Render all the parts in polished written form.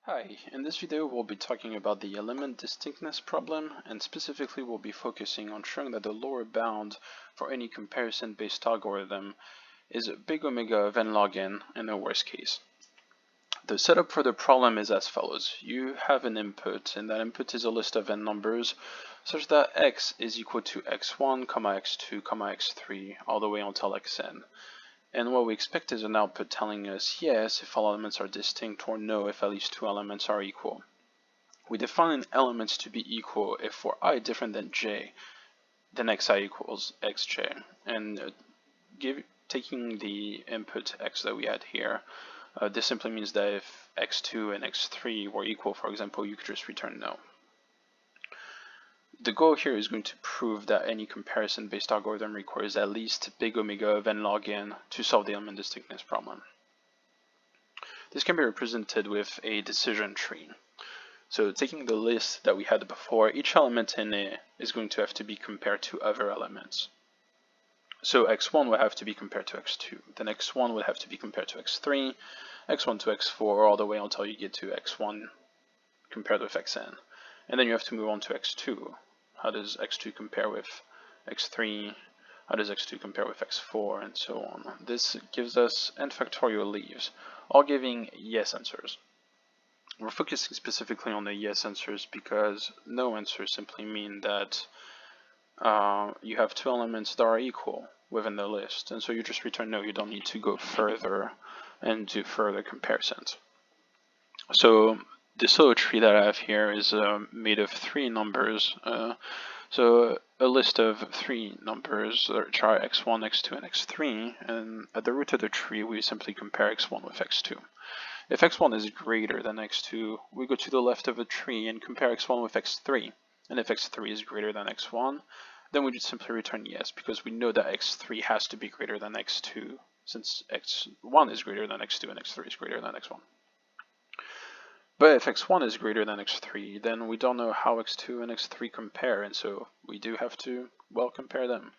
Hi, in this video we'll be talking about the element distinctness problem, and specifically we'll be focusing on showing that the lower bound for any comparison-based algorithm is big omega of n log n in the worst case. The setup for the problem is as follows. You have an input, and that input is a list of n numbers such that x is equal to x1, x2, x3, all the way until xn. And what we expect is an output telling us yes if all elements are distinct or no if at least two elements are equal. We define elements to be equal if for I different than j, then xi equals xj. And taking the input x that we had here, this simply means that if x2 and x3 were equal, for example, you could just return no. The goal here is going to prove that any comparison-based algorithm requires at least big omega of n log n to solve the element distinctness problem. This can be represented with a decision tree. So taking the list that we had before, each element in it is going to have to be compared to other elements. So x1 would have to be compared to x2, then x1 would have to be compared to x3, x1 to x4, all the way until you get to x1 compared with xn. And then you have to move on to x2. How does x2 compare with x3? How does x2 compare with x4? And so on. This gives us n factorial leaves, all giving yes answers. We're focusing specifically on the yes answers because no answers simply mean that you have two elements that are equal within the list. And so you just return no, you don't need to go further and do further comparisons. So this little tree that I have here is made of three numbers. So a list of three numbers which are x1, x2, and x3, and at the root of the tree we simply compare x1 with x2. If x1 is greater than x2, we go to the left of the tree and compare x1 with x3, and if x3 is greater than x1, then we just simply return yes, because we know that x3 has to be greater than x2, since x1 is greater than x2 and x3 is greater than x1. But if x1 is greater than x3, then we don't know how x2 and x3 compare, and so we do have to, well, compare them.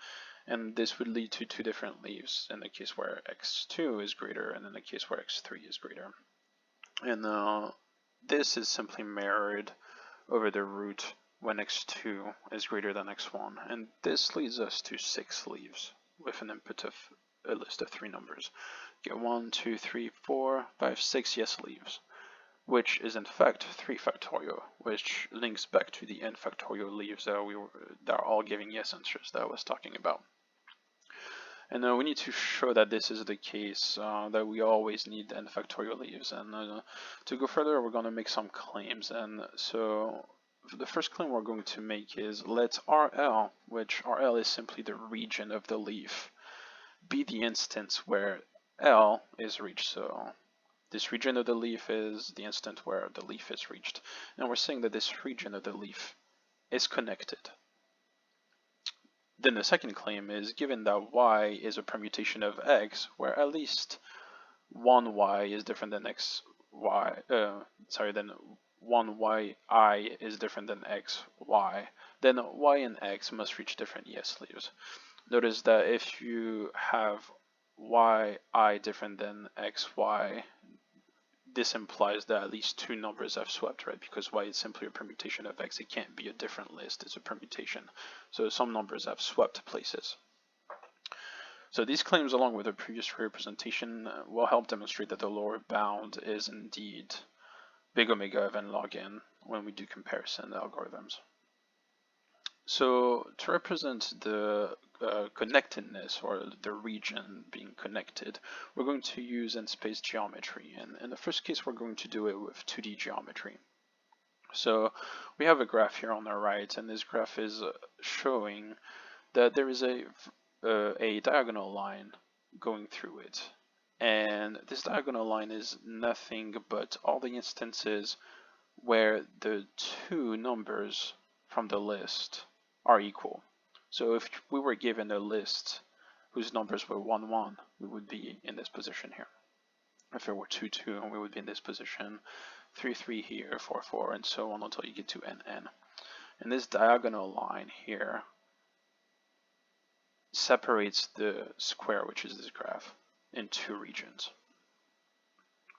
And this would lead to two different leaves in the case where x2 is greater and in the case where x3 is greater. And this is simply mirrored over the root when x2 is greater than x1. And this leads us to 6 leaves with an input of a list of 3 numbers. You get 1, 2, 3, 4, 5, 6 yes leaves, which is in fact 3 factorial, which links back to the n factorial leaves that are all giving yes answers that I was talking about. And we need to show that this is the case, that we always need n factorial leaves. And to go further, we're going to make some claims. And so the first claim we're going to make is let RL, which RL is simply the region of the leaf, be the instance where L is reached. So this region of the leaf is the instant where the leaf is reached. And we're saying that this region of the leaf is connected. Then the second claim is given that y is a permutation of x, where at least one y is different than then one yi is different than xy, then y and x must reach different yes leaves. Notice that if you have yi different than xy, this implies that at least 2 numbers have swapped, right? Because y is simply a permutation of x. It can't be a different list. It's a permutation. So some numbers have swapped places. So these claims, along with the previous representation, will help demonstrate that the lower bound is indeed big omega of n log n when we do comparison algorithms. So to represent the connectedness, or the region being connected, we're going to use n-space geometry. And in the first case, we're going to do it with 2D geometry. So we have a graph here on the right, and this graph is showing that there is a diagonal line going through it. And this diagonal line is nothing but all the instances where the 2 numbers from the list are equal. So if we were given a list whose numbers were 1, 1, we would be in this position here. If it were 2, 2, we would be in this position, 3, 3 here, 4, 4, and so on until you get to n, n. And this diagonal line here separates the square, which is this graph, in 2 regions.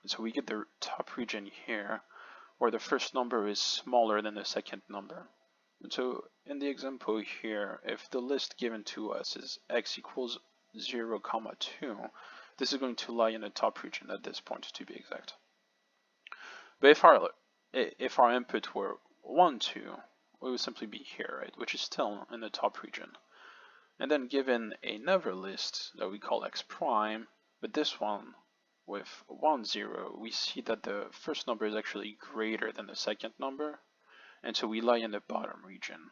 And so we get the top region here, where the first number is smaller than the second number. And so in the example here, if the list given to us is x equals 0, 2, this is going to lie in the top region at this point, to be exact. But if our input were 1, 2, we would simply be here, right, which is still in the top region. And then given another list that we call x prime, but this one with 1, 0, we see that the first number is actually greater than the second number, and so we lie in the bottom region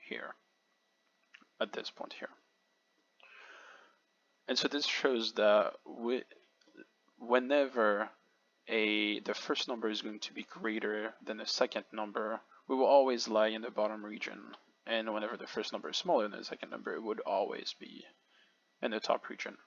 here, at this point here. And so this shows that whenever the first number is going to be greater than the second number, we will always lie in the bottom region. And whenever the first number is smaller than the second number, it would always be in the top region.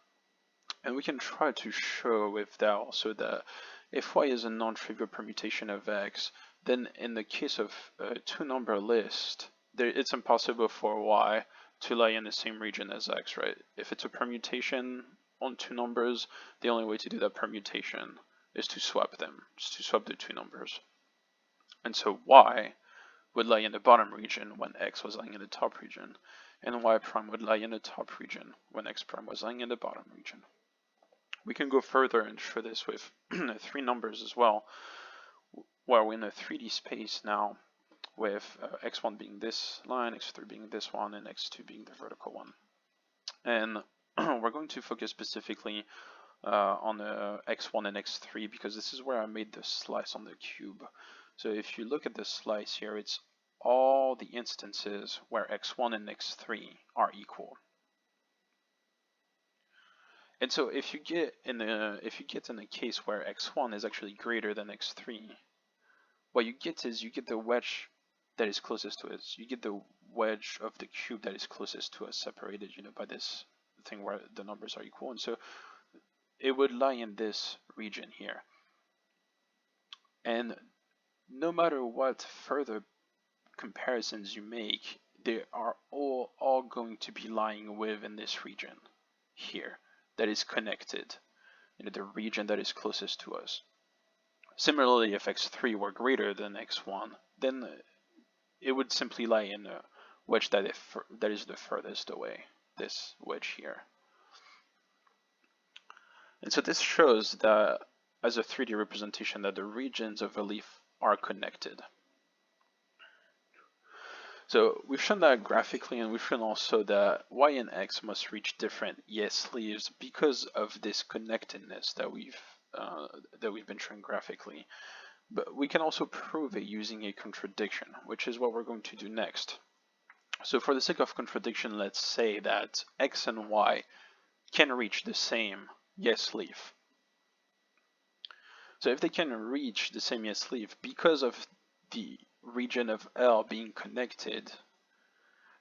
And we can try to show with that also that if y is a non-trivial permutation of x, then in the case of a two-number list, it's impossible for y to lie in the same region as x, right? If it's a permutation on two numbers, the only way to do that permutation is to swap them, just to swap the two numbers. And so y would lie in the bottom region when x was lying in the top region, and y prime would lie in the top region when x prime was lying in the bottom region. We can go further and show this with three numbers as well, where we're in a 3D space now, with x1 being this line, x3 being this one, and x2 being the vertical one. And we're going to focus specifically on x1 and x3 because this is where I made the slice on the cube. So if you look at the slice here, it's all the instances where x1 and x3 are equal. And so if you get in a case where x1 is actually greater than x3, what you get is you get the wedge that is closest to us. You get the wedge of the cube that is closest to us, separated, by this thing where the numbers are equal. And so it would lie in this region here. And no matter what further comparisons you make, they are all going to be lying within this region here that is connected, the region that is closest to us. Similarly, if x3 were greater than x1, then it would simply lie in a wedge that is the furthest away, this wedge here. And so this shows that, as a 3D representation, that the regions of a leaf are connected. So we've shown that graphically, and we've shown also that y and x must reach different yes leaves because of this connectedness that we've been showing graphically. But we can also prove it using a contradiction, which is what we're going to do next. So for the sake of contradiction, let's say that x and y can reach the same yes leaf. So if they can reach the same yes leaf because of the region of L being connected,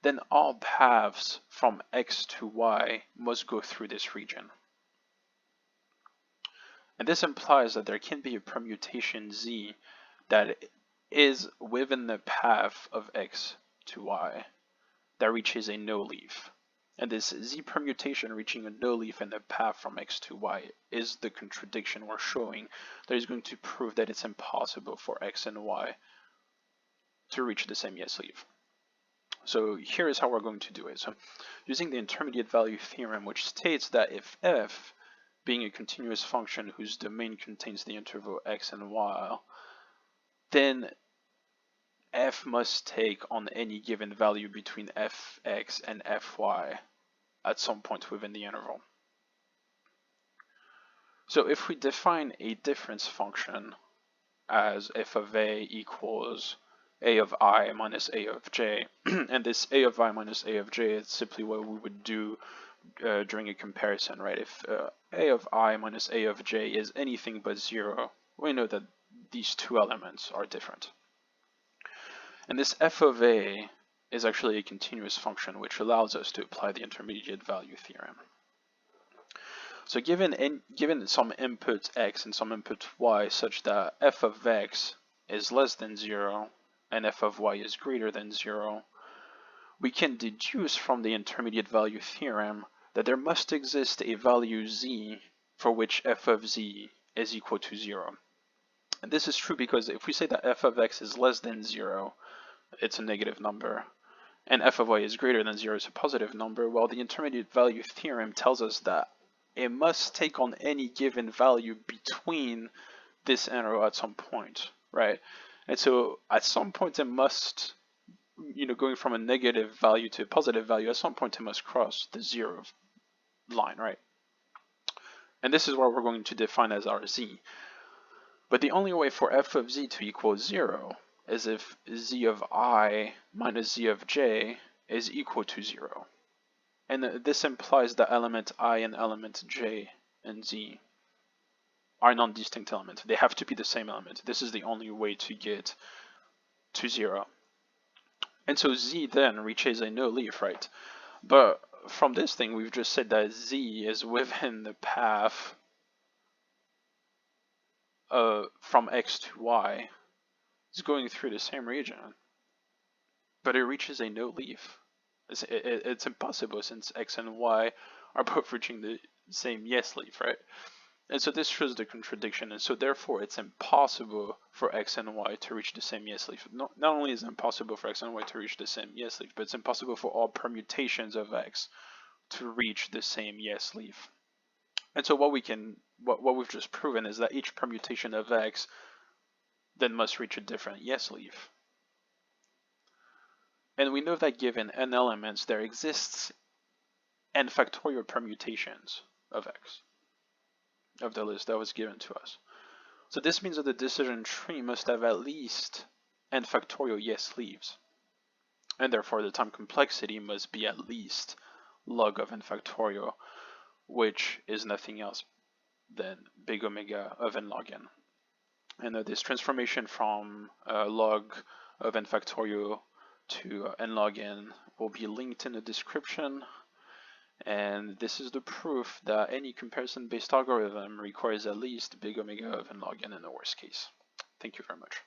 then all paths from x to y must go through this region. And this implies that there can be a permutation z that is within the path of x to y that reaches a no leaf. And this z permutation reaching a no leaf in the path from x to y is the contradiction we're showing that is going to prove that it's impossible for x and y to reach the same yes leaf. So here is how we're going to do it. So using the intermediate value theorem, which states that if f, being a continuous function whose domain contains the interval x and y, then f must take on any given value between fx and fy at some point within the interval. So if we define a difference function as f of a equals a of I minus a of j, and this a of I minus a of j is simply what we would do during a comparison, right? If a of I minus a of j is anything but 0, we know that these two elements are different. And this f of a is actually a continuous function, which allows us to apply the intermediate value theorem. So given some input x and some input y such that f of x is less than 0 and f of y is greater than 0, we can deduce from the intermediate value theorem that there must exist a value z for which f of z is equal to 0. And this is true because if we say that f of x is less than 0, it's a negative number, and f of y is greater than 0 is a positive number, well, the intermediate value theorem tells us that it must take on any given value between this arrow at some point, right? And so at some point it must, going from a negative value to a positive value, at some point it must cross the 0 line, right? And this is what we're going to define as our z. But the only way for f of z to equal 0 is if z of I minus z of j is equal to 0. And this implies that element I and element j and z are non-distinct elements. They have to be the same element. This is the only way to get to 0. And so z then reaches a no leaf, right? But from this thing, we've just said that z is within the path from x to y. It's going through the same region, but it reaches a no leaf. It's impossible since x and y are both reaching the same yes leaf, right? And so this shows the contradiction, and so therefore it's impossible for x and y to reach the same yes leaf. Not only is it impossible for x and y to reach the same yes leaf, but it's impossible for all permutations of x to reach the same yes leaf. And so what we've just proven is that each permutation of x then must reach a different yes leaf. And we know that given n elements, there exists n factorial permutations of x, of the list that was given to us. So this means that the decision tree must have at least n factorial yes leaves. And therefore the time complexity must be at least log of n factorial, which is nothing else than big omega of n log n. And this transformation from log of n factorial to n log n will be linked in the description. And this is the proof that any comparison-based algorithm requires at least big omega of n log n in the worst case. Thank you very much.